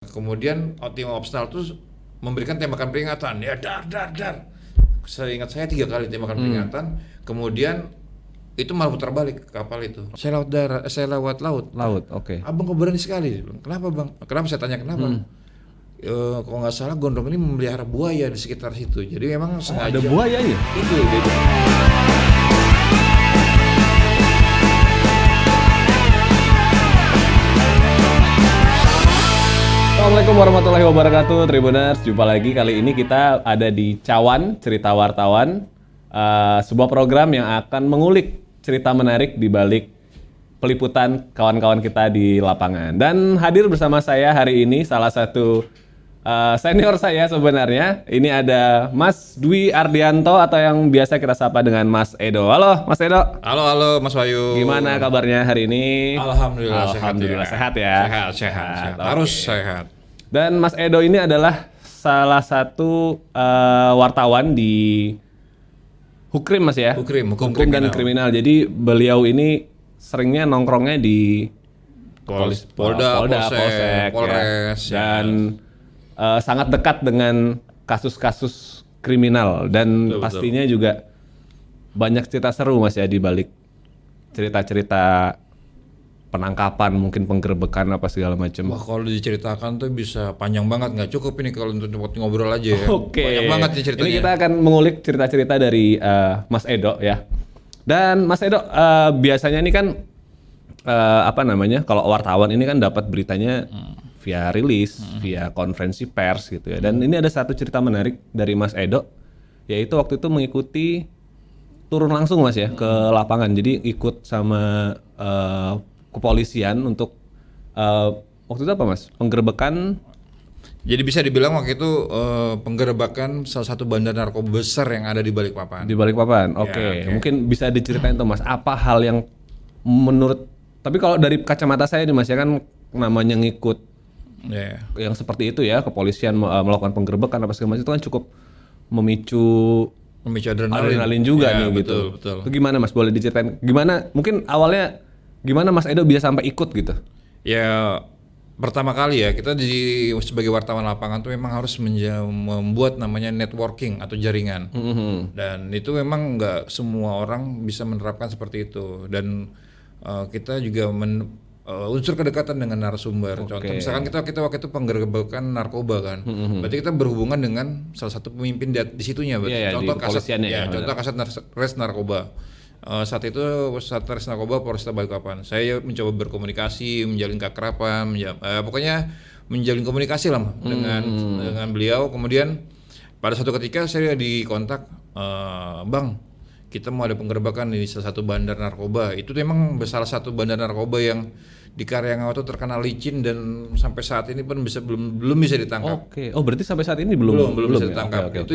Kemudian tim opsional tuh memberikan tembakan peringatan, ya dar. Seingat saya 3 kali tembakan peringatan. Kemudian itu malah putar balik kapal itu. Saya lewat darat, saya lewat laut. Laut, oke. Abang kok berani sekali? Kenapa bang? Kenapa saya tanya kenapa? Kalau nggak salah Gondrong ini memelihara buaya di sekitar situ. Jadi memang sengaja. Ada buaya ya? Itu dia. Assalamualaikum warahmatullahi wabarakatuh, Tribuners. Jumpa lagi, kali ini kita ada di Cawan, Cerita Wartawan, sebuah program yang akan mengulik cerita menarik di balik peliputan kawan-kawan kita di lapangan. Dan hadir bersama saya hari ini salah satu senior saya sebenarnya. Ini ada Mas Dwi Ardianto atau yang biasa kita sapa dengan Mas Edo. Halo Mas Edo. Halo Mas Wahyu. Gimana kabarnya hari ini? Alhamdulillah sehat ya. Sehat. Oke. Harus sehat. Dan Mas Edo ini adalah salah satu wartawan di Hukrim, Mas ya? Hukum dan kriminal. Jadi beliau ini seringnya nongkrongnya di Polda, Polsek, Polres, ya. Dan sangat dekat dengan kasus-kasus kriminal dan Betul. pastinya juga banyak cerita seru, Mas ya, di balik cerita-cerita penangkapan, mungkin penggerebekan apa segala macam. Wah, kalau diceritakan tuh bisa panjang banget, nggak cukup ini kalau untuk ngobrol aja ya. Oke. Banyak banget nih ceritanya. Ini kita akan mengulik cerita-cerita dari Mas Edo ya. Dan Mas Edo biasanya ini kan kalau wartawan ini kan dapat beritanya via rilis, via konferensi pers gitu ya. Dan ini ada satu cerita menarik dari Mas Edo, yaitu waktu itu mengikuti turun langsung, Mas ya, ke lapangan. Jadi ikut sama kepolisian untuk waktu itu apa, Mas? Penggerebekan. Jadi bisa dibilang waktu itu penggerebekan salah satu bandar narkoba besar yang ada di Balikpapan. Di Balikpapan, oke. Mungkin bisa diceritain tuh, Mas, apa hal yang menurut, tapi kalau dari kacamata saya nih, Mas, ya kan namanya ngikut yang seperti itu ya, kepolisian melakukan penggerebekan apa segala macam itu kan cukup memicu adrenalin juga ya, nih gitu. Betul. Itu gimana, Mas? Boleh diceritain gimana? Mungkin awalnya gimana Mas Edo bisa sampai ikut gitu? Ya pertama kali ya kita sebagai wartawan lapangan tuh memang harus membuat namanya networking atau jaringan. Dan itu memang nggak semua orang bisa menerapkan seperti itu. Dan kita juga unsur kedekatan dengan narasumber. Contoh misalkan kita waktu itu penggerebekan narkoba kan. Berarti kita berhubungan dengan salah satu pemimpin di situnya. Contoh Kasat Res Narkoba. Saat itu Satgas Narkoba Polresta Balikpapan. Saya mencoba berkomunikasi, menjalin keakraban, pokoknya menjalin komunikasi lah dengan beliau. Kemudian pada suatu ketika saya dikontak, Bang, kita mau ada penggerebekan di salah satu bandar narkoba. Itu memang salah satu bandar narkoba yang di Karyangau itu terkenal licin dan sampai saat ini pun belum bisa ditangkap. Oke. Oh, berarti sampai saat ini belum bisa ya? ditangkap. Oke.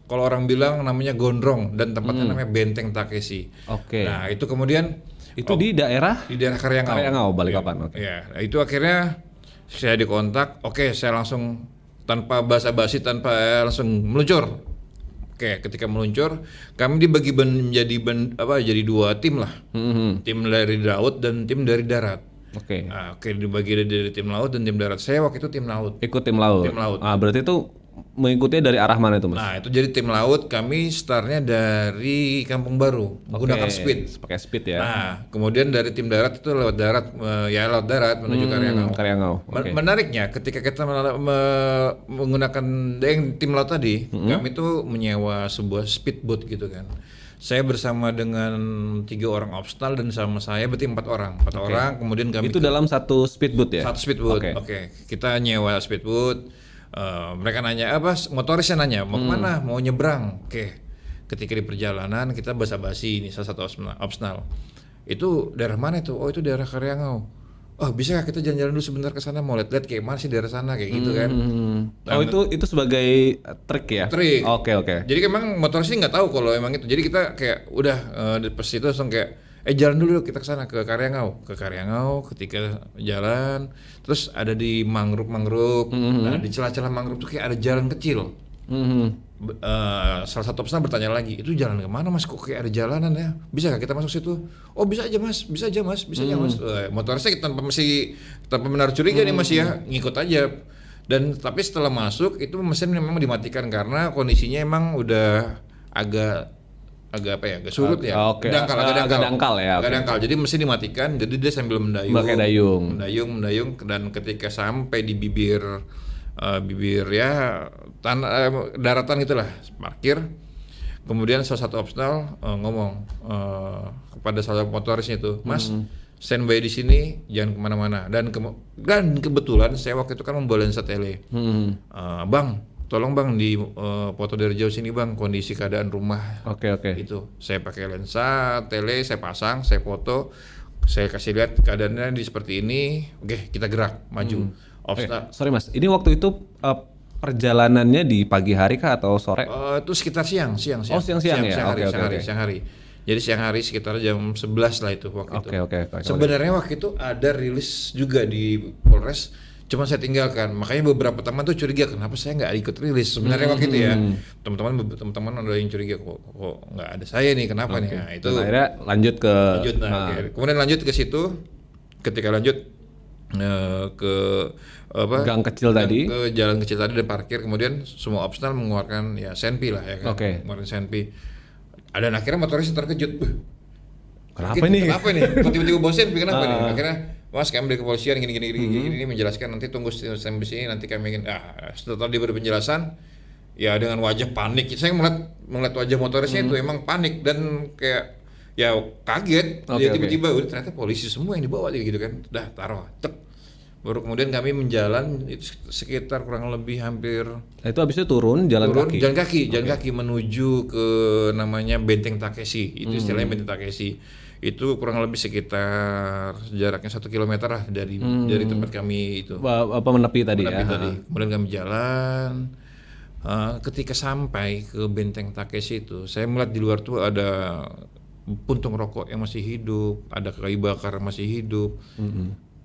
Kalau orang bilang namanya Gondrong dan tempatnya namanya Benteng Takeshi. Oke. Nah, itu kemudian itu di daerah Karyangau. Balikpapan. Oke. Ya, itu akhirnya saya dikontak. Oke, saya langsung tanpa basa-basi, tanpa langsung meluncur. Oke, ketika meluncur, kami dibagi jadi 2 tim lah. Tim dari laut dan tim dari darat. Oke. Dibagi dari tim laut dan tim darat. Saya waktu itu tim laut. Ikut tim laut. Berarti itu mengikutinya dari arah mana itu, Mas? Nah, itu jadi tim laut, kami startnya dari Kampung Baru menggunakan speed. Pakai speed ya. Nah, kemudian dari tim darat itu lewat darat menuju Karyangau. Menariknya ketika kita menggunakan tim laut tadi, kami itu menyewa sebuah speedboat gitu kan. Saya bersama dengan 3 orang opsional dan sama saya berarti 4 orang. Kemudian kami itu dalam satu speedboat ya? Satu speedboat. Oke. Kita nyewa speedboat. Mereka nanya motorisnya nanya mau kemana, mau nyebrang. Oke. Ketika di perjalanan kita basa-basi, ini salah satu opsional. Itu daerah mana itu? Oh, itu daerah Karyangau. Oh, bisa gak kita jalan-jalan dulu sebentar ke sana, mau lihat-lihat kayak mana sih daerah sana kayak gitu kan. Itu sebagai trik ya? Trik. Oke. Jadi emang motorisnya nggak tahu kalau emang itu. Jadi kita kayak udah di pas itu langsung kayak jalan dulu kita ke sana ke Karyangau. Ketika jalan terus ada di mangrove. Nah, di celah-celah mangrove tuh kayak ada jalan kecil. Salah satu pesan bertanya lagi, itu jalan kemana mas? Kok kayak ada jalanan ya? Bisa nggak kita masuk situ? Oh bisa aja mas, bisa aja mas, bisa aja mas. Motorisnya tanpa menaruh curiga nih mas ya, ngikut aja. Dan tapi setelah masuk itu mesin memang dimatikan karena kondisinya emang udah agak apa ya, agak surut ya. Oke. Agak dangkal ya. Agak Oke. dangkal. Jadi mesin dimatikan, jadi dia sambil Pakai dayung. mendayung dan ketika sampai di bibir ya daratan itulah parkir. Kemudian salah satu opsional ngomong kepada salah motorisnya itu, Mas standby di sini jangan kemana-mana. Dan kebetulan saya waktu itu kan membawa lensa tele. Bang, tolong bang di foto dari jauh sini bang kondisi keadaan rumah. Oke. Itu saya pakai lensa tele, saya pasang, saya foto, saya kasih lihat keadaannya di seperti ini. Oke, kita gerak maju. Sorry mas, ini waktu itu perjalanannya di pagi hari kah atau sore? Itu sekitar siang. Oh, siang ya? Siang hari. Jadi siang hari sekitar jam 11 lah itu waktu itu. Oke. Sebenarnya waktu itu ada rilis juga di Polres, cuma saya tinggalkan. Makanya beberapa teman tuh curiga kenapa saya nggak ikut rilis. Sebenarnya waktu itu ya, teman-teman ada yang curiga kok nggak ada saya nih, kenapa nih? Nah, itu Dan akhirnya lanjut ke Kemudian lanjut ke situ. Ketika lanjut ke gang kecil tadi. Ke jalan kecil tadi dan parkir, kemudian semua opsional mengeluarkan ya senpi lah ya kan. Mengeluarkan senpi. Dan akhirnya motoris terkejut. Kenapa nih? Kok tiba-tiba bawa senpi kenapa nih? Akhirnya Mas kami dari kepolisian gini menjelaskan, nanti tunggu sampai sini nanti kami ingin setelah diberi penjelasan ya dengan wajah panik. Saya melihat wajah motorisnya itu emang panik dan kayak ya kaget. Dia tiba-tiba ternyata polisi semua yang dibawa gitu kan. Dah taruh baru kemudian kami menjalan itu sekitar kurang lebih hampir itu habisnya turun jalan kaki menuju ke namanya Benteng Takeshi. Itu istilahnya Benteng Takeshi. Itu kurang lebih sekitar jaraknya 1 kilometer lah dari tempat kami itu. Menepi tadi. Kemudian kami jalan. Ketika sampai ke Benteng Takeshi itu, saya melihat di luar tuh ada puntung rokok yang masih hidup, ada kayu bakar yang masih hidup.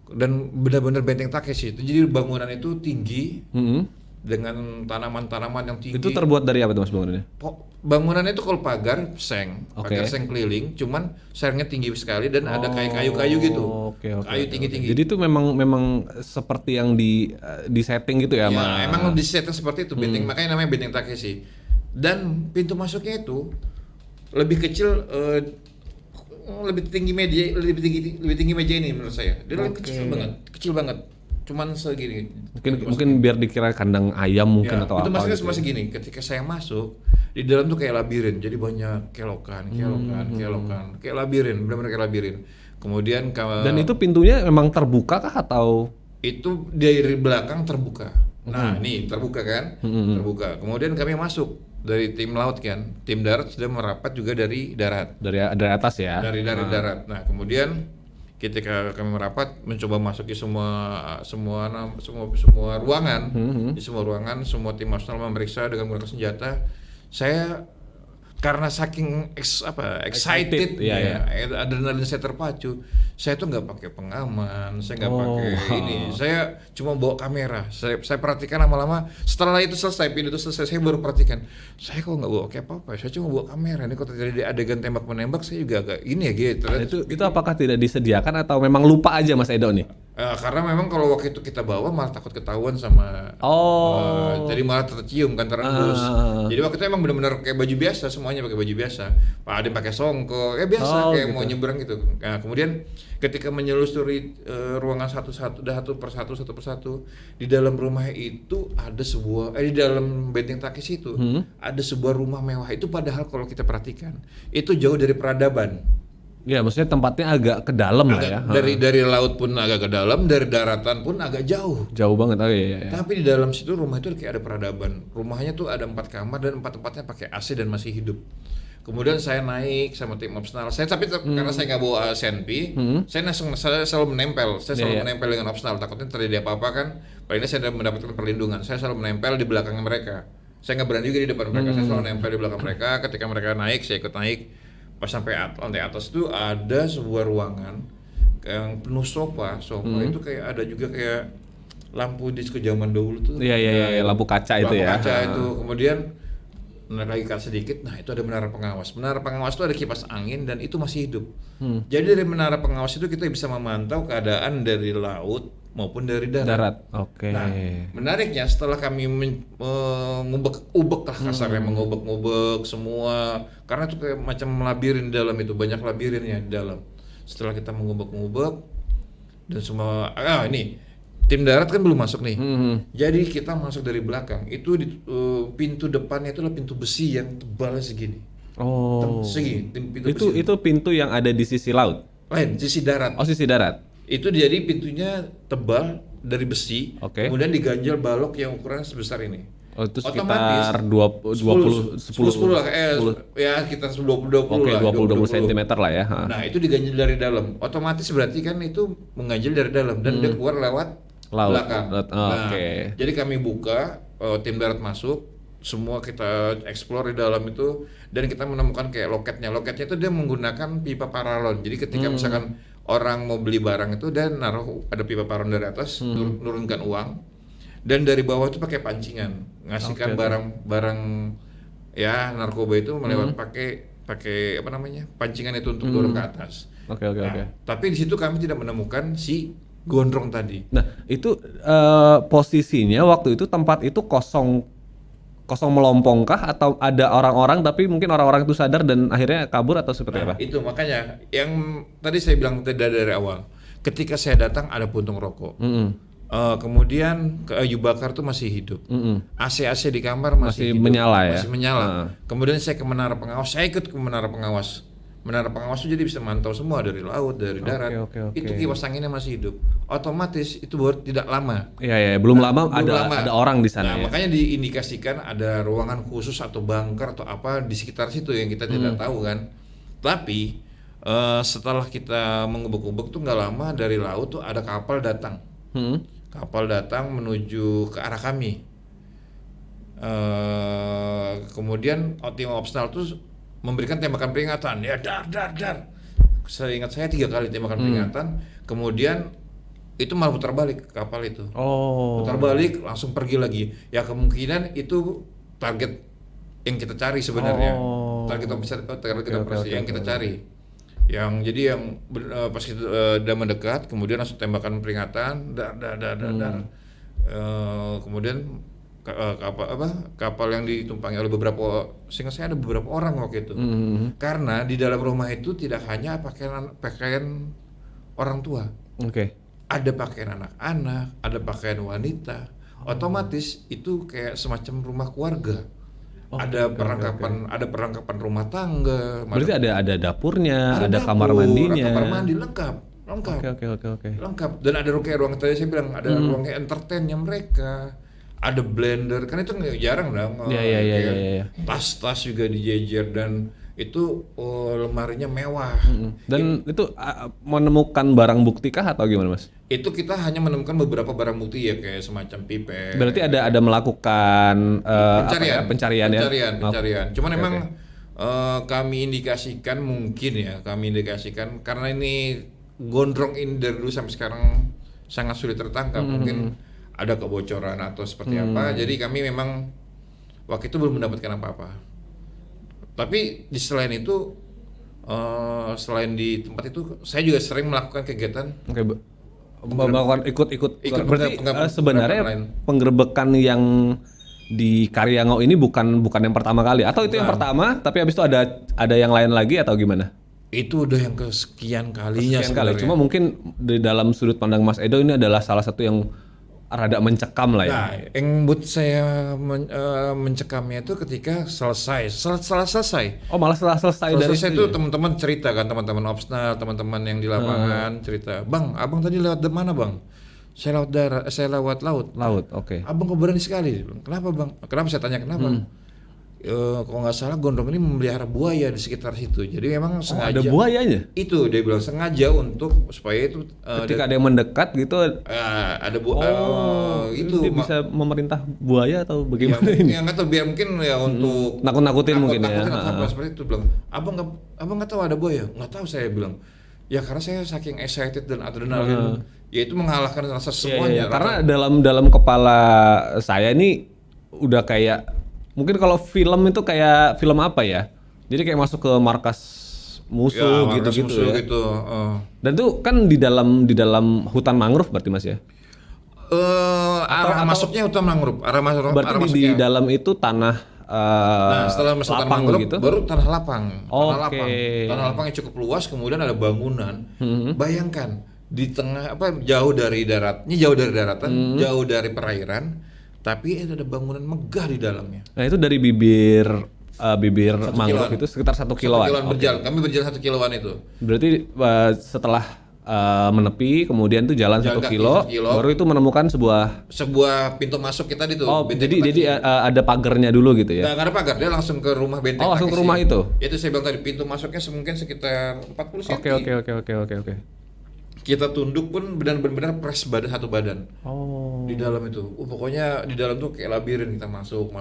Dan benar-benar Benteng Takeshi itu, jadi bangunan itu tinggi dengan tanaman-tanaman yang tinggi. Itu terbuat dari apa tuh mas bangunannya? Bangunannya itu kalau pagar seng keliling, cuman sengnya tinggi sekali dan ada kayu-kayu gitu. Kayu tinggi-tinggi. Jadi itu memang seperti yang di setting gitu ya? Emang di setting seperti itu benteng, makanya namanya Benteng Takeshi. Dan pintu masuknya itu lebih kecil, lebih tinggi meja ini menurut saya. Dia lebih kecil banget. Cuman segini. Mungkin biar dikira kandang ayam mungkin atau itu apa. Itu masih segini. Ketika saya masuk, di dalam tuh kayak labirin. Jadi banyak kelokan, kayak labirin, benar-benar kayak labirin. Kemudian dan itu pintunya memang terbuka kah atau? Itu dari belakang terbuka. Nah, nih terbuka kan? Terbuka. Kemudian kami masuk dari tim laut kan, tim darat sudah merapat juga dari darat. Dari atas ya? Dari darat. Nah, kemudian ketika kami merapat mencoba masuki semua ruangan, di semua ruangan semua tim nasional memeriksa dengan menggunakan senjata. Saya karena saking excited ya, adrenalin saya terpacu, saya tuh nggak pakai pengaman, saya nggak pakai ini, saya cuma bawa kamera. Saya perhatikan lama-lama. Setelah itu selesai, video itu selesai, saya baru perhatikan, saya kok nggak bawa kayak apa-apa, saya cuma bawa kamera. Ini kalau terjadi adegan tembak menembak, saya juga agak ini ya gitu. Itu apakah tidak disediakan atau memang lupa aja Mas Edo nih? Karena memang kalau waktu itu kita bawa malah takut ketahuan sama, jadi malah tercium kan, terendus. Jadi waktu itu emang benar-benar kayak baju biasa, semuanya pakai baju biasa. Pak Ade pakai songkok, biasa kayak gitu. Mau nyebrang gitu. Nah kemudian ketika menyelusuri ruangan satu persatu, di dalam rumah itu ada sebuah, di dalam Benteng Takeshi itu ada sebuah rumah mewah. Itu padahal kalau kita perhatikan itu jauh dari peradaban. Ya, maksudnya tempatnya agak ke dalam lah ya. Dari laut pun agak ke dalam, dari daratan pun agak jauh. Jauh banget, iya. Tapi di dalam situ rumah itu kayak ada peradaban. Rumahnya tuh ada 4 kamar dan 4-empatnya pakai AC dan masih hidup. Kemudian saya naik sama tim opsional. Karena saya nggak bawa senpi, saya selalu menempel. Saya selalu menempel dengan opsional. Takutnya terjadi apa-apa kan. Paling ini saya mendapatkan perlindungan. Saya selalu menempel di belakang mereka. Saya nggak berani juga di depan mereka. Saya selalu nempel di belakang mereka. Ketika mereka naik, saya ikut naik. Pas sampai lantai atas itu ada sebuah ruangan yang penuh sofa itu kayak ada juga kayak lampu disco zaman dahulu tuh. Iya, lampu kaca itu ya. Lampu kaca itu. Kemudian naik lagi ke atas sedikit, nah itu ada menara pengawas. Menara pengawas itu ada kipas angin dan itu masih hidup. Jadi dari menara pengawas itu kita bisa memantau keadaan dari laut maupun dari darat. Oke. Nah, menariknya setelah kami mengubek-ubek lah kasarnya, mengubek-ubek semua, karena itu kayak macam labirin di dalam itu, banyak labirinnya di dalam. Setelah kita mengubek-ubek dan semua, ini tim darat kan belum masuk nih. Jadi kita masuk dari belakang. Itu di, pintu depannya itu adalah pintu besi yang tebalnya segini. Oh. Segini, pintu besi. Itu pintu yang ada di sisi laut. Lain, sisi darat. Oh, sisi darat. Itu jadi pintunya tebal dari besi, Oke. kemudian diganjel balok yang ukurannya sebesar ini. Oh, itu Otomatis, sekitar 10 lah, ya sekitar 20 Oke, lah. 20 cm lah ya. Nah, itu diganjel dari dalam. Otomatis berarti kan itu mengganjel dari dalam dan dia keluar lewat Laut. belakang. Nah, Oke. jadi kami buka, tim darat masuk, semua kita explore di dalam itu dan kita menemukan kayak loketnya. Loketnya itu dia menggunakan pipa paralon. Jadi ketika misalkan orang mau beli barang itu dia naruh ada pipa paralon dari atas, nurunkan uang. Dan dari bawah itu pakai pancingan, ngasihkan barang-barang ya narkoba itu melewat pakai apa namanya? Pancingan itu untuk dorong ke atas. Oke. Tapi di situ kami tidak menemukan si gondrong tadi. Nah, itu posisinya waktu itu tempat itu kosong melompongkah atau ada orang-orang tapi mungkin orang-orang itu sadar dan akhirnya kabur atau seperti apa? Itu makanya yang tadi saya bilang dari awal. Ketika saya datang ada puntung rokok. Kemudian kayu bakar tuh masih hidup. AC di kamar masih hidup, menyala ya. Masih menyala. Kemudian saya ke menara pengawas. Saya ikut ke menara pengawas. Menara pengawas itu jadi bisa mantau semua dari laut, dari darat. Oke. Itu kipas anginnya masih hidup. Otomatis itu baru tidak lama. Iya, belum lama ada orang di sana. Nah, makanya diindikasikan ada ruangan khusus atau bunker atau apa di sekitar situ yang kita tidak tahu kan. Tapi setelah kita mengubek-ubek tuh nggak lama dari laut tuh ada kapal datang. Kapal datang menuju ke arah kami. Kemudian tim opsional tuh memberikan tembakan peringatan, ya dar. Saya ingat saya 3 kali tembakan peringatan, kemudian itu malah putar balik kapal itu. Putar balik langsung pergi lagi. Ya kemungkinan itu target yang kita cari sebenarnya. Target operasi yang kita cari. Yang jadi yang pas itu udah mendekat, kemudian langsung tembakan peringatan, dar. Kemudian kapal yang ditumpangi oleh beberapa, seingat saya ada beberapa orang waktu itu. Karena di dalam rumah itu tidak hanya pakaian orang tua. Ada pakaian anak-anak, ada pakaian wanita. Otomatis itu kayak semacam rumah keluarga. Ada perlengkapan rumah tangga. Berarti ada dapurnya, ada kamar mandinya. Kamar mandi lengkap. Oke. Lengkap. Dan ada ruang tadi saya bilang ada ruang entertainnya mereka. Ada blender, kan itu jarang dong. Iya. Tas-tas juga dijejer dan itu lemarinya mewah. Dan itu menemukan barang bukti kah atau gimana, Mas? Itu kita hanya menemukan beberapa barang bukti ya kayak semacam pipet. Berarti ada melakukan pencarian. Cuman memang kami indikasikan karena ini gondrong ini dari dulu sampai sekarang sangat sulit tertangkap. Mungkin ada kebocoran atau seperti apa. Jadi kami memang waktu itu belum mendapatkan apa-apa. Tapi di selain itu, selain di tempat itu, saya juga sering melakukan kegiatan. Melakukan ikut. Berarti sebenarnya penggerebekan yang di Karyangau ini bukan yang pertama kali, atau itu yang pertama, tapi habis itu ada yang lain lagi atau gimana? Itu udah yang kesekian kalinya. Cuma mungkin di dalam sudut pandang Mas Edo ini adalah salah satu yang rada mencekam lah ya. Nah, yang buat saya mencekamnya itu ketika selesai. Oh, malah setelah selesai dari itu teman-teman cerita kan, teman-teman opsnal, teman-teman yang di lapangan cerita, "Bang, abang tadi lewat mana, Bang?" "Saya lewat darat, saya lewat laut." Oke. "Abang kok berani sekali?" "Kenapa, Bang?" "Kenapa?" Saya tanya kenapa. Kalau nggak salah gondrong ini memelihara buaya di sekitar situ. Jadi memang sengaja. Ada buayanya? Itu dia bilang sengaja untuk supaya itu ketika ada yang mendekat gitu. Ada itu dia bisa memerintah buaya atau bagaimana ini? Yang nggak tahu, biar mungkin ya untuk nakut-nakutin mungkin ya. Seperti itu bilang. Abang nggak tahu ada buaya? Nggak tahu, saya bilang. Ya karena saya saking excited dan adrenalin, ya itu mengalahkan rasa semuanya. Iya, karena dalam kepala saya ini udah kayak mungkin kalau film itu kayak film apa ya? Jadi kayak masuk ke markas musuh markas gitu-gitu musuh ya. gitu. Dan tuh kan di dalam hutan mangrove berarti Mas ya? Arah masuknya hutan mangrove, Berarti arah di masuknya. dalam itu tanah Nah, setelah masuk hutan lapang mangrove, gitu. baru tanah lapang. Tanah Oke. lapang. Tanah lapang yang cukup luas, kemudian ada bangunan. Bayangkan di tengah jauh dari darat, ini jauh dari daratan, jauh dari perairan, tapi ada bangunan megah di dalamnya. Nah, itu dari bibir mangrove kiloan. itu sekitar 1 1 kiloan. kiloan berjalan, kami berjalan 1 kiloan itu. Berarti setelah menepi kemudian tuh jalan 1 kaki kilo, 1 kilo. baru itu menemukan sebuah pintu masuk kita itu. Oh, jadi ada pagarnya dulu gitu ya. Nggak ada pagar, dia langsung ke rumah benteng. Oh, langsung ke pakai rumah sih. itu? Itu saya bilang tadi, pintu masuknya mungkin sekitar 40 cm. Oke. Kita tunduk pun benar-benar press badan satu badan. Oh. Di dalam itu. Pokoknya di dalam tuh kayak labirin, kita masuk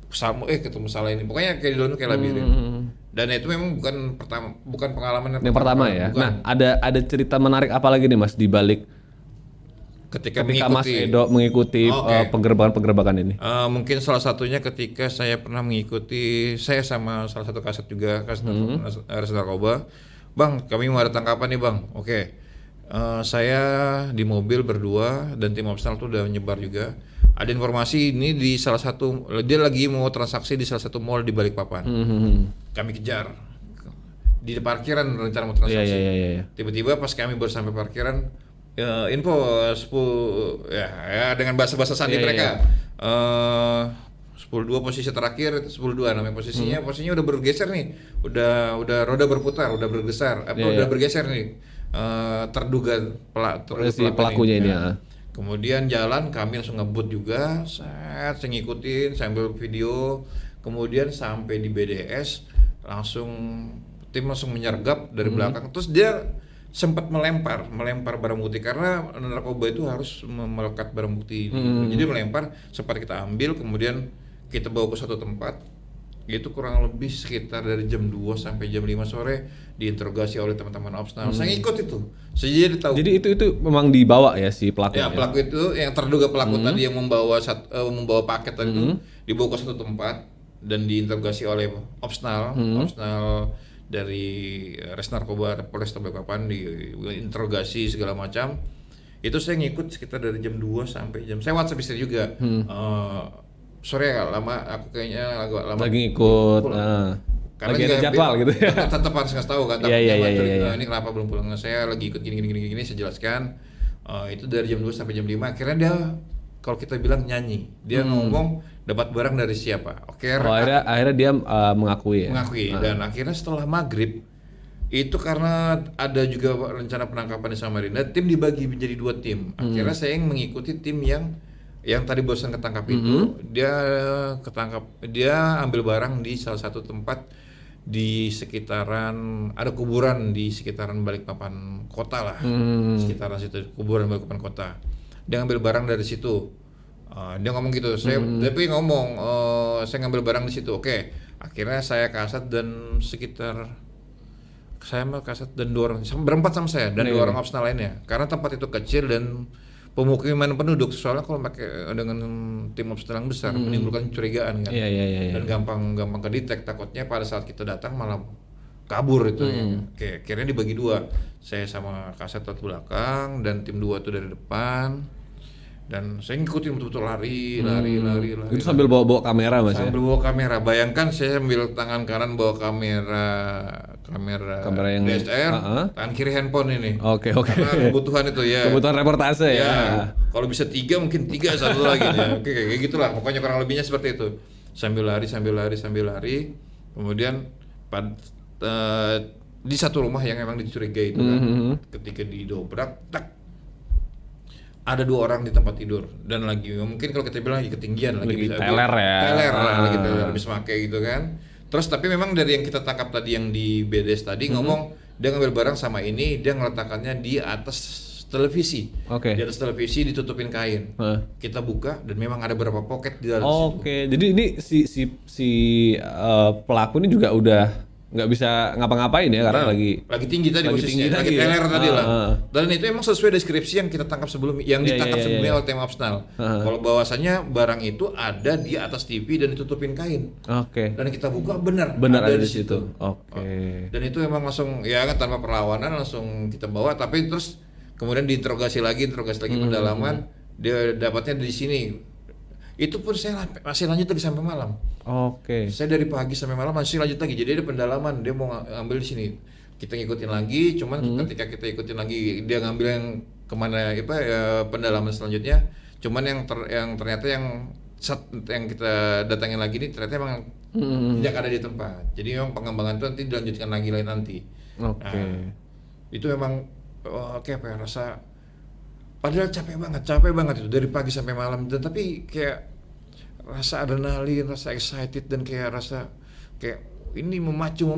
ketemu salah ini. Pokoknya kayak di dalam tuh kayak labirin. Dan itu memang bukan pengalaman Yang pertama ya. bukan. Nah, ada cerita menarik apa lagi nih Mas di balik ketika Mas mengikuti Edo mengikuti Oke. penggerbakan-penggerbakan ini? mungkin salah satunya ketika saya pernah mengikuti, saya sama salah satu kaset juga, kaset narkoba. Bang, kami mau ada tangkapan nih bang. Oke. Saya di mobil berdua dan tim opsional tuh udah nyebar juga. Ada informasi ini di salah satu, dia lagi mau transaksi di salah satu mall di Balikpapan. Kami kejar di parkiran, rencana mau transaksi. Iya. Tiba-tiba pas kami baru sampai parkiran, info 10 ya dengan bahasa sandi mereka. 10.2 posisi terakhir, 10.2 namanya posisinya. Posisinya udah bergeser nih. Udah roda berputar, udah bergeser. Udah bergeser nih. Terduga pelakunya ini ya. Kemudian jalan, kami langsung ngebut juga, saya ngikutin sambil video. Kemudian sampai di BDS, tim langsung menyergap dari belakang. Terus dia sempat melempar barang bukti, karena narkoba itu harus melekat barang bukti. Jadi melempar, sempat kita ambil, kemudian kita bawa ke satu tempat. Itu kurang lebih sekitar dari jam 2 sampai jam 5 sore diinterogasi oleh teman-teman opsional. Saya ikut itu. Saya jadi tahu. Jadi itu memang dibawa ya si pelaku. Ya, pelaku itu yang terduga pelaku tadi yang membawa paket tadi itu dibawa ke satu tempat dan diinterogasi oleh opsional dari Res Narkoba Polres Balikpapan, diinterogasi segala macam. Itu saya ngikut sekitar dari jam 2 sampai saya WhatsApp istri juga. Sore lama, aku kayaknya agak lama Lagi ikut. karena lagi ada jadwal gitu ya. Tetap harus ngasih tahu kan. Iya. Ini kenapa belum pulang? Saya lagi ikut gini, saya jelaskan. Itu dari jam 2 sampai jam 5. Akhirnya dia, kalau kita bilang nyanyi, dia ngomong dapat barang dari siapa. Oke. Akhirnya dia mengakui ya. Dan akhirnya setelah maghrib itu, karena ada juga rencana penangkapan di Samarinda, tim dibagi menjadi 2 tim. Akhirnya saya yang mengikuti tim yang tadi bosan ketangkap itu. Dia ambil barang di salah satu tempat di sekitaran, ada kuburan di sekitaran Balikpapan kota lah. Sekitaran situ, kuburan Balikpapan kota. Dia ngambil barang dari situ. Dia ngomong gitu. Saya ngambil barang di situ. Oke. Akhirnya saya kasat dan kasat dan 2 orang, berempat sama saya dan 2 orang opsional lainnya. Karena tempat itu kecil dan pemukiman penduduk, soalnya kalau pakai dengan tim opsional yang besar menimbulkan curigaan kan. Iya. Dan gampang kedetek, takutnya pada saat kita datang malah kabur itu. Oke, akhirnya dibagi 2. Saya sama kaset di belakang dan tim 2 itu dari depan. Dan saya ngikutin betul-betul lari. Itu sambil bawa kamera Mas ya. Sambil bawa kamera. Bayangkan saya sambil tangan kanan bawa kamera yang DSLR, tangan kiri handphone ini. Oke. Karena kebutuhan itu ya. Kebutuhan reportase ya. Kalau bisa 3 mungkin 3 satu lagi ya. Oke, kayak gitulah. Pokoknya kurang lebihnya seperti itu. Sambil lari. Kemudian di satu rumah yang emang dicurigai itu kan. Ketika didobrak, tak, ada 2 orang di tempat tidur dan lagi mungkin kalau kita bilang lagi ketinggian, lagi bisa teler ya. Lagi teler habis pakai gitu kan. Terus tapi memang dari yang kita tangkap tadi yang di BDS tadi ngomong dia ngambil barang sama ini, dia ngeletakkannya di atas televisi. Di atas televisi ditutupin kain. Kita buka dan memang ada beberapa pocket di dalam situ. Jadi ini si pelaku ini juga udah nggak bisa ngapa-ngapain ya karena lagi tinggi tadi lagi posisinya, tinggi lagi tadi ya. teler tadi lah. Ah. Dan itu emang sesuai deskripsi yang kita tangkap sebelum, yang ditangkap sebelumnya oleh tim Opsnal. Kalau bahwasannya barang itu ada di atas TV dan ditutupin kain. Oke. Dan kita buka benar Benar ada di situ. Oke. Dan itu emang langsung ya kan tanpa perlawanan langsung kita bawa, tapi terus kemudian diinterogasi lagi pendalaman, dia dapatnya di sini. Itu pun saya masih lanjut lagi sampai malam. Oke. Saya dari pagi sampai malam masih lanjut lagi. Jadi ada pendalaman, dia mau ngambil di sini. Kita ngikutin lagi, cuman ketika kita ikutin lagi dia ngambil yang kemana pendalaman selanjutnya. Cuman yang ternyata yang kita datangin lagi ini ternyata emang tidak ada di tempat. Jadi memang pengembangan itu nanti dilanjutkan lagi lain nanti. Oke. Nah, itu memang rasa padahal capek banget itu dari pagi sampai malam, dan tapi kayak rasa adrenalin, rasa excited, dan kayak rasa kayak ini memacu.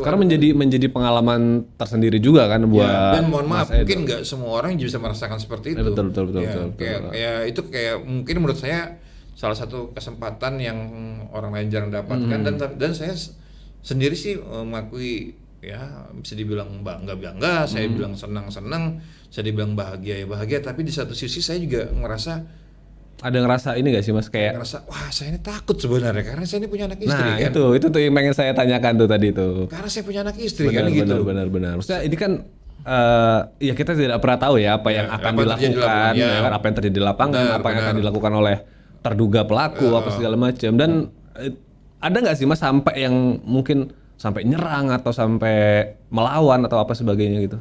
Karena menjadi pengalaman tersendiri juga kan buat dan mohon maaf Mas Edo. mungkin nggak semua orang bisa merasakan seperti itu. Betul. Itu kayak mungkin menurut saya salah satu kesempatan yang orang lain jarang dapatkan, dan saya sendiri sih mengakui ya bisa dibilang bangga, saya bilang senang, saya dibilang bahagia, tapi di satu sisi saya juga ngerasa ini gak sih Mas kayak ngerasa wah saya ini takut sebenarnya karena saya ini punya anak istri kan. itu tuh yang pengen saya tanyakan tuh tadi tuh. Karena saya punya anak istri kan gitu. Benar. Maksudnya ini kan ya kita tidak pernah tahu ya apa yang akan dilakukan, apa yang terjadi di lapangan, apa yang akan dilakukan oleh terduga pelaku apa segala macam. Dan ada nggak sih Mas sampai yang mungkin sampai nyerang atau sampai melawan atau apa sebagainya gitu?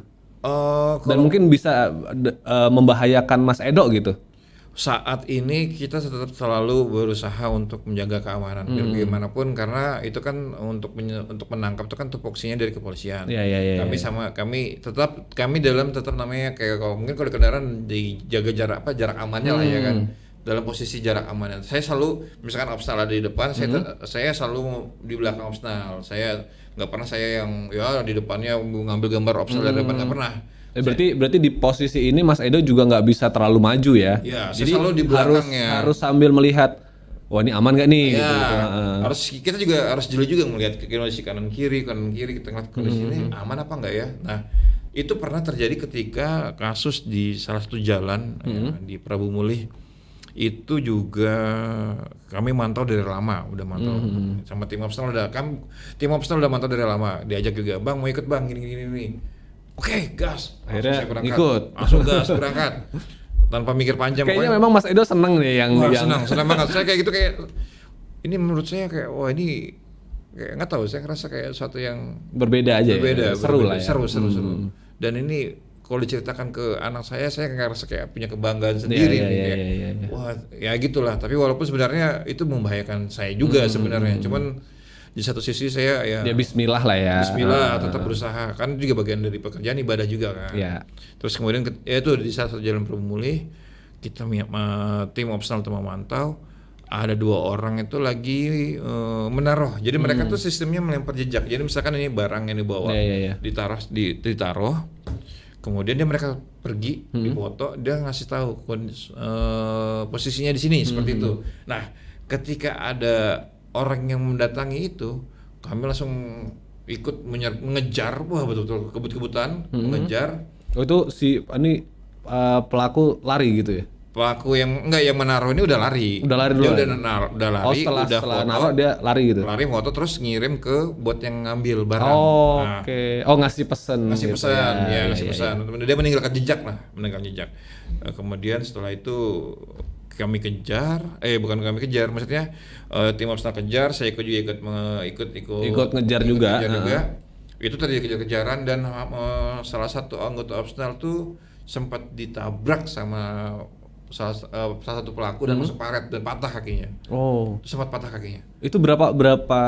Dan mungkin bisa membahayakan Mas Edo gitu. Saat ini kita tetap selalu berusaha untuk menjaga keamanan biar bagaimanapun, karena itu kan untuk menangkap itu kan tupoksinya dari kepolisian. Iya. Kami dalam tetap namanya kayak mungkin kalau di kendaraan dijaga jarak amannya lah ya kan. Dalam posisi jarak aman. Saya selalu misalkan Opsnal ada di depan, saya selalu di belakang Opsnal. Saya nggak pernah saya yang ya di depannya ngambil gambar Opsnal dari depan, nggak pernah. Berarti di posisi ini Mas Edo juga nggak bisa terlalu maju ya? Ya, jadi saya selalu di belakangnya. harus sambil melihat, wah ini aman nggak nih? Ya, gitu. kita juga harus jeli juga melihat ke kondisi kanan kiri kita ngeliat kondisi ini aman apa enggak ya. Nah itu pernah terjadi ketika kasus di salah satu jalan di Prabu Mulih. Itu juga kami mantau dari lama, udah mantau sama tim Opsnal udah mantau dari lama, diajak juga, bang mau ikut bang gini. Oke, gas. Akhirnya langsung gas berangkat tanpa mikir panjang. Kayaknya memang Mas Edo seneng nih yang senang banget. Saya kayak gitu, kayak ini menurut saya kayak wah ini kayak nggak tahu, saya ngerasa kayak sesuatu yang berbeda aja. Seru lah ya. Seru. Dan ini kalau diceritakan ke anak saya ngerasa kayak punya kebanggaan sendiri. Iya. Wah, ya gitulah. Tapi walaupun sebenarnya itu membahayakan saya juga sebenarnya. Cuman di satu sisi saya ya bismillah lah ya. Bismillah, tetap berusaha. Kan juga bagian dari pekerjaan ibadah juga kan. Iya. Terus kemudian itu di salah satu jalan Prabu Mulih, kita tim Opsnal itu memantau. Ada 2 orang itu lagi menaruh. Jadi mereka tuh sistemnya melempar jejak. Jadi misalkan ini barang yang dibawa, ditaruh. Kemudian mereka pergi, dipoto, dia ngasih tahu posisinya di sini seperti itu. Nah, ketika ada orang yang mendatangi itu, kami langsung ikut mengejar, wah betul-betul kebut-kebutan mengejar. Oh itu pelaku lari gitu ya? Pelaku yang menaruh ini udah lari. Udah lari dulu. Dia udah lari. Oh setelah naruh dia lari gitu. Lari foto terus ngirim ke bot yang ngambil barang. Oke. Oh ngasih pesan. Ngasih gitu pesan. Dia meninggalkan jejak. Kemudian setelah itu kami kejar, maksudnya tim Opsnal kejar, saya ikut ngejar juga. Itu tadi kejar-kejaran, dan salah satu anggota Opsnal tuh sempat ditabrak sama salah satu pelaku dan masuk paret dan patah kakinya. Oh. Sempat patah kakinya. Itu berapa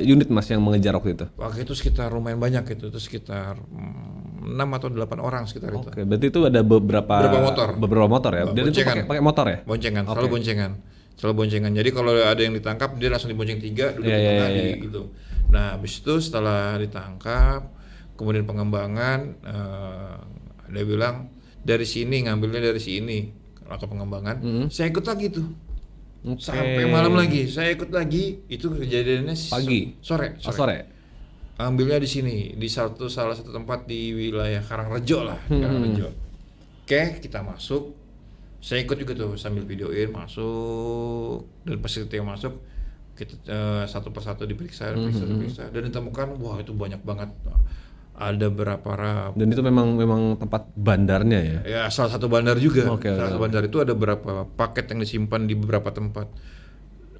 unit Mas yang mengejar waktu itu? Waktu itu sekitar lumayan banyak itu sekitar 6 atau 8 orang sekitar itu. Oke, berarti itu ada beberapa motor ya. Dan itu pakai motor ya? Boncengan, selalu boncengan. Jadi kalau ada yang ditangkap dia langsung dibonceng 3 duduk di tengah gitu. Nah, habis itu setelah ditangkap, kemudian pengembangan dia bilang ngambilnya dari sini. Lakukan pengembangan, saya ikut lagi tuh. Sampai malam lagi, saya ikut lagi. Itu kejadiannya pagi. Sore. ambilnya di sini, di salah satu tempat di wilayah Karangrejo lah, Karangrejo. Oke, kita masuk. Saya ikut juga tuh sambil videoin masuk, dan pas ketika masuk kita satu persatu diperiksa, dan ditemukan wah itu banyak banget. Ada berapa Dan itu memang tempat bandarnya ya? ya salah satu bandar juga. Oke, Salah satu bandar itu ada berapa paket yang disimpan di beberapa tempat.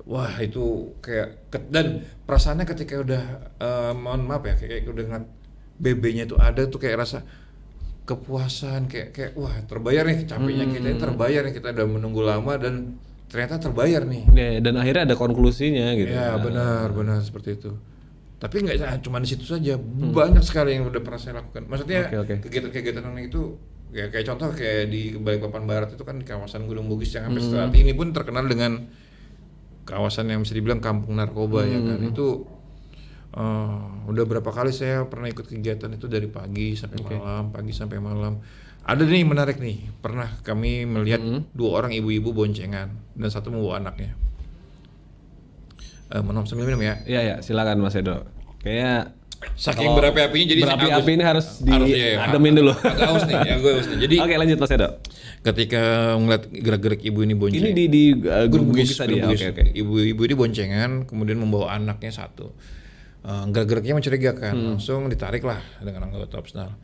Wah itu kayak dan perasaannya ketika udah mohon maaf ya kayak udah ngeliat BB-nya itu ada tuh kayak rasa kepuasan kayak wah terbayar nih capeknya kita ini terbayar nih, kita udah menunggu lama dan ternyata terbayar nih. Ya, dan akhirnya ada konklusinya gitu. Ya benar seperti itu. Tapi nggak cuma di situ saja, banyak sekali yang udah pernah saya lakukan. Maksudnya Oke. kegiatan-kegiatan itu ya kayak contoh kayak di Balikpapan Barat itu kan di kawasan Gunung Bugis yang sampai saat ini pun terkenal dengan kawasan yang bisa dibilang kampung narkoba ya kan. Itu udah berapa kali saya pernah ikut kegiatan itu dari pagi sampai malam. Ada nih menarik nih, pernah kami melihat 2 orang ibu-ibu boncengan dan satu membawa anaknya. Menurut sambil minum ya. Iya, silakan Mas Edo. Kayaknya Saking berapi-apinya jadi berapi-api ini harus ya, ademin dulu. Agak haus nih, ya gue haus nih. Jadi Oke, lanjut Mas Edo. ketika ngeliat gerak-gerik ibu ini bonceng. Ini di Gunung Bugis tadi ya. Bugis. Oke. Ibu ini boncengan, kemudian membawa anaknya satu. Gerak-geriknya mencurigakan, langsung ditarik lah dengan anggota Opsnal.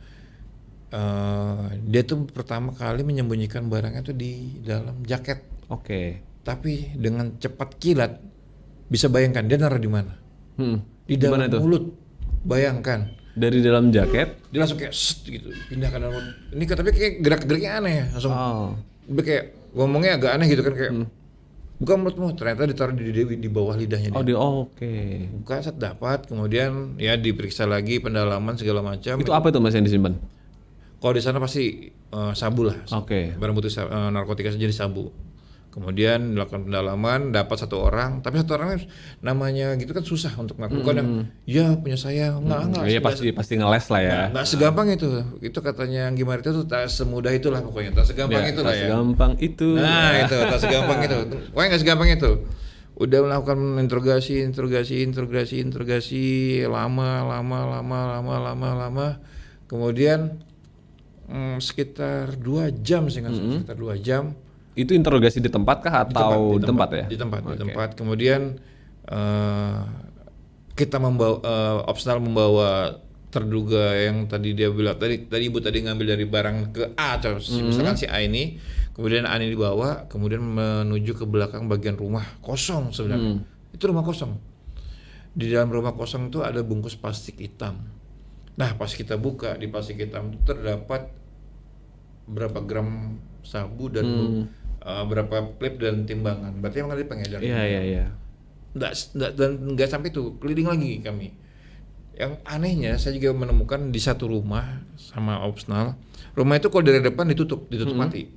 Dia tuh pertama kali menyembunyikan barangnya tuh di dalam jaket. Oke. Tapi dengan cepat kilat, bisa bayangkan dia naruh di mana? Di dalam Gimana itu? mulut. Bayangkan. Dari dalam jaket. Dia langsung kayak set gitu, pindah ke dalam mulut. Ini tapi kayak gerak-geriknya aneh ya, langsung. Dia kayak ngomongnya agak aneh gitu kan kayak. Buka mulutmu, ternyata ditaruh di bawah lidahnya dia. Oke. Buka set dapat, kemudian ya diperiksa lagi pendalaman segala macam. Itu apa itu Mas yang disimpan? Kalau di sana pasti sabu lah. Oke. Barang bukti narkotika sejenis sabu. Kemudian dilakukan pendalaman, dapat 1 orang, tapi 1 orang namanya gitu kan susah untuk melakukan yang ya punya saya enggak. Iya pasti ngeles lah ya. Enggak segampang itu. Itu katanya Anggi Marita tuh tak semudah itulah pokoknya, tak segampang itulah ya. Segampang itu. Nah, itu tak segampang itu. Pokoknya enggak segampang itu. Udah melakukan interogasi lama. Kemudian sekitar 2 jam sih sekitar 2 jam. Itu interogasi di tempat kah atau di tempat ya? Di tempat. Kemudian kita membawa Opsnal membawa terduga yang tadi dia bilang tadi ibu tadi ngambil dari barang ke A atau misalkan si A ini, kemudian A ini dibawa, kemudian menuju ke belakang bagian rumah kosong sebenarnya. Itu rumah kosong. Di dalam rumah kosong itu ada bungkus plastik hitam. Nah, pas kita buka di plastik hitam itu terdapat berapa gram sabu dan berapa klip dan timbangan. Berarti emang ada pengedar. Iya. Nggak sampai itu, keliling lagi kami. Yang anehnya saya juga menemukan di satu rumah sama Opsnal. Rumah itu kalau dari depan ditutup mati.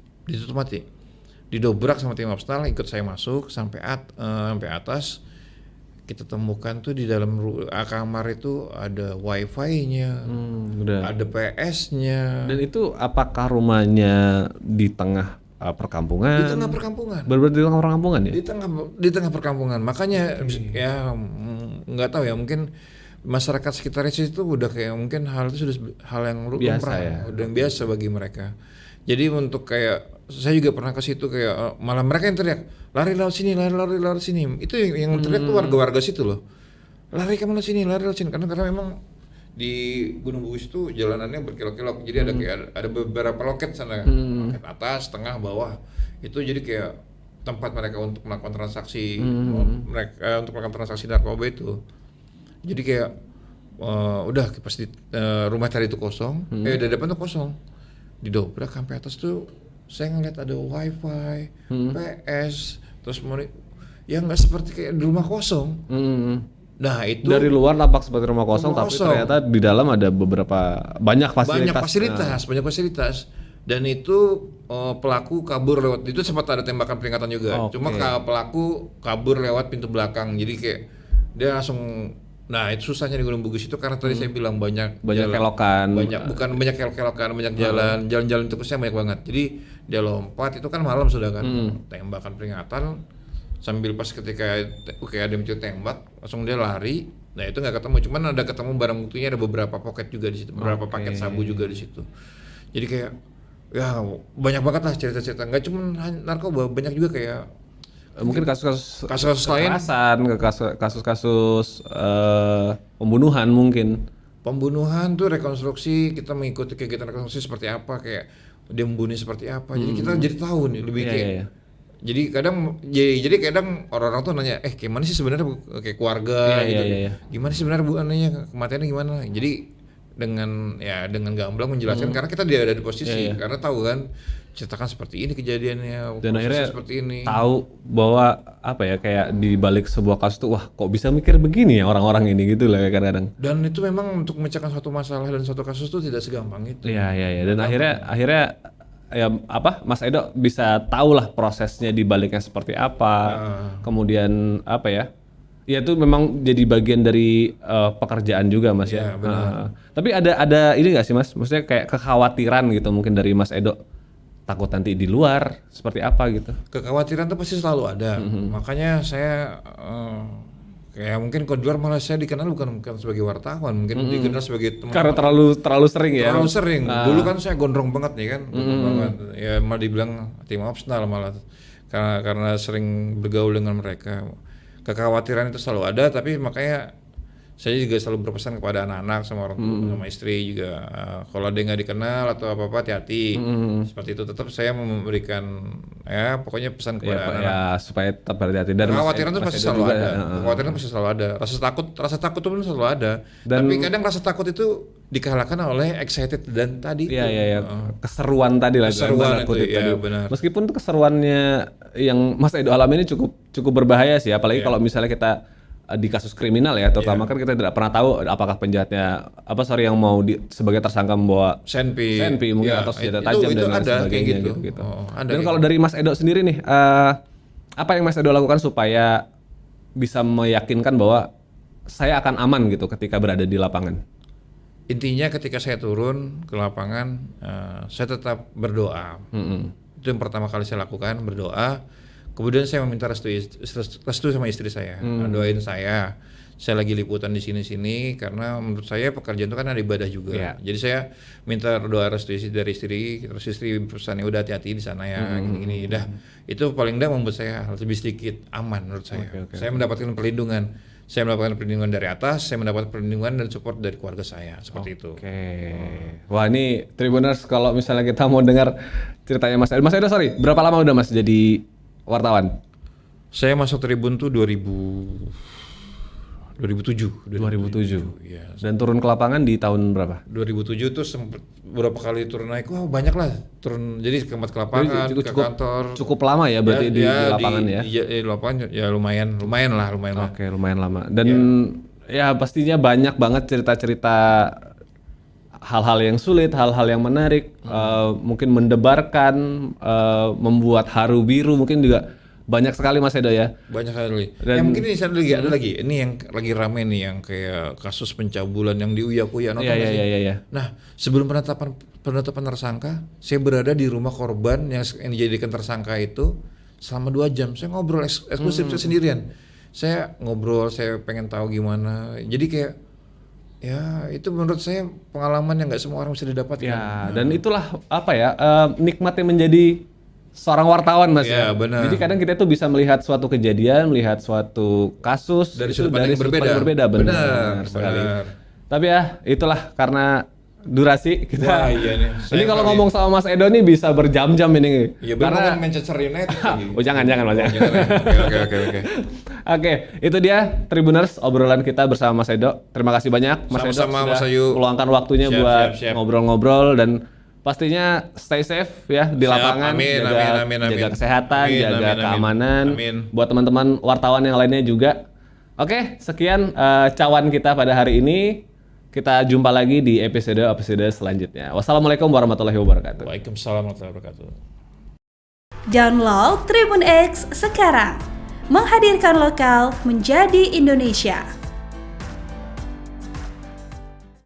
Didobrak sama tim Opsnal, ikut saya masuk sampai atas. Kita temukan tuh di dalam kamar itu ada wifi-nya, ada PS-nya. Dan itu apakah rumahnya di tengah perkampungan? Di tengah perkampungan. Benar-benar di tengah perkampungan ya? Di tengah perkampungan. Makanya ya nggak tahu ya, mungkin masyarakat sekitar situ udah kayak mungkin hal itu sudah hal yang lumrah, udah yang biasa bagi mereka. Jadi untuk kayak saya juga pernah ke situ kayak malah mereka yang teriak lari lewat sini. Itu yang teriak tuh warga-warga situ loh. Lari ke mana sini, karena memang di Gunung Bugis itu jalanannya berkelok-kelok. Jadi ada kayak ada beberapa loket sana. Loket atas, tengah, bawah. Itu jadi kayak tempat mereka untuk melakukan transaksi untuk melakukan transaksi narkoba itu. Jadi kayak udah pasti rumah tadi itu kosong, di depan tuh kosong. Didobrak sampai atas tuh saya ngeliat ada wifi, PS, terus ya nggak seperti kayak di rumah kosong. Nah itu dari luar tampak seperti rumah kosong, tapi ternyata di dalam ada banyak fasilitas. Dan itu pelaku kabur lewat, itu sempat ada tembakan peringatan juga. Cuma pelaku kabur lewat pintu belakang, jadi kayak dia langsung. Nah itu susahnya di Gunung Bugis itu karena tadi saya bilang banyak kelokan, banyak kelokan, banyak jalan tikusnya banyak banget. Jadi dia lompat, itu kan malam sudah kan, tembakan peringatan sambil pas ketika ada yang mencuri tembak, langsung dia lari Nah itu nggak ketemu, cuman ada ketemu barang buktinya, ada beberapa poket juga di situ, beberapa paket sabu juga di situ. Jadi kayak ya banyak banget lah cerita-cerita, nggak cuma narkoba, banyak juga kayak Mungkin kasus-kasus kasus lain, kekerasan, kasus-kasus pembunuhan mungkin. pembunuhan tuh rekonstruksi, kita mengikuti kegiatan rekonstruksi seperti apa, kayak dia membunuh seperti apa. Jadi kita jadi tahu nih lebih Iya, kayak. iya. Jadi kadang orang-orang tuh nanya, gimana sih sebenarnya kayak keluarga Iya, gitu. iya, iya. Gimana sih sebenarnya Bu anehnya kematiannya gimana? Jadi dengan gamblang menjelaskan karena kita dia ada di posisi, karena tahu kan ceritakan seperti ini kejadiannya, Dan prosesnya akhirnya seperti ini. tahu bahwa apa ya, kayak di balik sebuah kasus tuh, wah kok bisa mikir begini ya orang-orang ini gitu lah ya kadang-kadang. Dan itu memang untuk memecahkan suatu masalah dan suatu kasus itu tidak segampang itu. Iya, iya, iya. Dan akhirnya ya apa, Mas Edo bisa tahu lah prosesnya di baliknya seperti apa. Kemudian apa ya? Ya itu memang jadi bagian dari pekerjaan juga Mas ya. Iya, benar. Tapi ada ini nggak sih Mas? Maksudnya kayak kekhawatiran gitu mungkin dari Mas Edo, takut nanti di luar seperti apa gitu. Kekhawatiran itu pasti selalu ada. Makanya saya kayak mungkin kalau di luar malah saya dikenal bukan sebagai wartawan, mungkin dikenal sebagai teman. Karena terlalu sering ya. Terlalu sering. Dulu kan saya gondrong banget nih kan, gondrong banget. Ya malah dibilang tim opsional malah karena sering bergaul dengan mereka. Kekhawatiran itu selalu ada, tapi makanya saya juga selalu berpesan kepada anak-anak sama orang tua sama istri juga, kalau ada yang nggak dikenal atau apa-apa hati-hati. Seperti itu tetap saya memberikan ya pokoknya pesan kepada anak-anak. Ya supaya tetap berhati-hati. Dan Kekhawatiran itu Mas pasti Edo selalu juga, ada. Kekhawatiran pasti selalu ada. Rasa takut itu pun selalu ada. Tapi kadang rasa takut itu dikalahkan oleh excited dan tadi Iya, itu. iya, iya. Keseruan tadi lah. Keseruan tanda kutip itu, tadi. ya, benar. Meskipun tuh keseruannya yang Mas Edo alami ini cukup berbahaya sih, apalagi kalau misalnya kita di kasus kriminal ya, terutama kan kita tidak pernah tahu apakah penjahatnya yang mau sebagai tersangka membawa senpi mungkin atau senjata tajam dan lain sebagainya gitu. Dan kalau dari Mas Edo sendiri nih, apa yang Mas Edo lakukan supaya bisa meyakinkan bahwa saya akan aman gitu ketika berada di lapangan? Intinya ketika saya turun ke lapangan, saya tetap berdoa. Itu yang pertama kali saya lakukan, berdoa. Kemudian saya meminta restu sama istri saya, doain saya. Saya lagi liputan di sini karena menurut saya pekerjaan itu kan ada ibadah juga. Yeah. Jadi saya minta doa restu dari istri, terus istri pesannya udah hati-hati di sana ya, gini-gini. Dah itu paling dah membuat saya lebih sedikit aman menurut saya. Saya mendapatkan perlindungan. Saya mendapatkan perlindungan dari atas, saya mendapat perlindungan dan support dari keluarga saya, seperti itu. Wah ini Tribuners, kalau misalnya kita mau dengar ceritanya Mas Edo. Mas Edo sorry, berapa lama udah Mas jadi wartawan? Saya masuk Tribun tuh 2007. Ya. Dan turun ke lapangan di tahun berapa? 2007 tuh sempet beberapa kali turun naik, wah banyak lah turun. Jadi ke lapangan, ke kantor. Cukup lama ya berarti di lapangan ya? Di lapangan ya lumayan lah. Oke, lumayan lama. Dan ya pastinya banyak banget cerita-cerita hal-hal yang sulit, hal-hal yang menarik, mungkin mendebarkan, membuat haru biru, mungkin juga banyak sekali Mas Edo ya. Banyak sekali. Dan mungkin ini ada lagi. Ini yang lagi rame nih, yang kayak kasus pencabulan yang di Uya-Kuya. Iya. Nah, sebelum penetapan tersangka, saya berada di rumah korban yang dijadikan tersangka itu selama 2 jam. Saya ngobrol eksklusif sendirian. Saya ngobrol, saya pengen tahu gimana. Jadi kayak ya itu menurut saya pengalaman yang nggak semua orang bisa didapatkan. Ya, dan itulah apa ya, nikmatnya menjadi seorang wartawan Mas ya. Benar. Jadi kadang kita tuh bisa melihat suatu kejadian, melihat suatu kasus dari itu sudut pandang yang berbeda. Benar sekali. Tapi ya itulah karena durasi kita. Wah, iya nih. Ini kalau ngomong sama Mas Edo nih bisa berjam-jam ini. Iya, karena Manchester United lagi. Oh jangan Mas. Oke. Oke, itu dia Tribuners obrolan kita bersama Mas Edo. Terima kasih banyak Mas Edo Sama-sama, Mas sudah Ayu. meluangkan waktunya buat ngobrol-ngobrol dan pastinya stay safe ya di lapangan, jaga kesehatan, jaga keamanan. Buat teman-teman wartawan yang lainnya juga. Oke, sekian cawan kita pada hari ini. Kita jumpa lagi di episode selanjutnya. Wassalamualaikum warahmatullahi wabarakatuh. Waalaikumsalam warahmatullahi wabarakatuh. Download Tribun X sekarang. Menghadirkan lokal menjadi Indonesia.